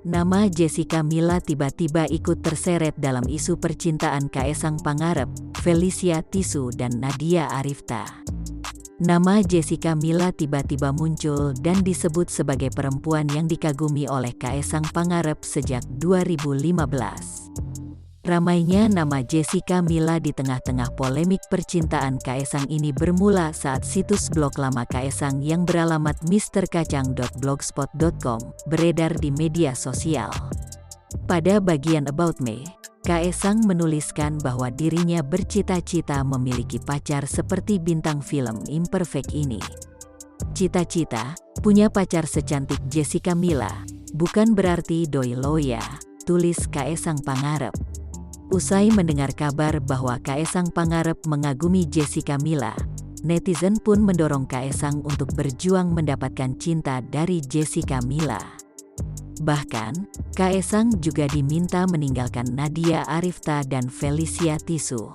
Nama Jessica Milla tiba-tiba ikut terseret dalam isu percintaan Kaesang Pangarep, Felicia Tisu dan Nadia Arifta. Nama Jessica Milla tiba-tiba muncul dan disebut sebagai perempuan yang dikagumi oleh Kaesang Pangarep sejak 2015. Ramainya nama Jessica Milla di tengah-tengah polemik percintaan Kaesang ini bermula saat situs blog lama Kaesang yang beralamat mrkacang.blogspot.com beredar di media sosial. Pada bagian About Me, Kaesang menuliskan bahwa dirinya bercita-cita memiliki pacar seperti bintang film Imperfect ini. Cita-cita, punya pacar secantik Jessica Milla, bukan berarti doi loya, tulis Kaesang Pangarep. Usai mendengar kabar bahwa Kaesang Pangarep mengagumi Jessica Milla, netizen pun mendorong Kaesang untuk berjuang mendapatkan cinta dari Jessica Milla. Bahkan, Kaesang juga diminta meninggalkan Nadia Arifta dan Felicia Tisu.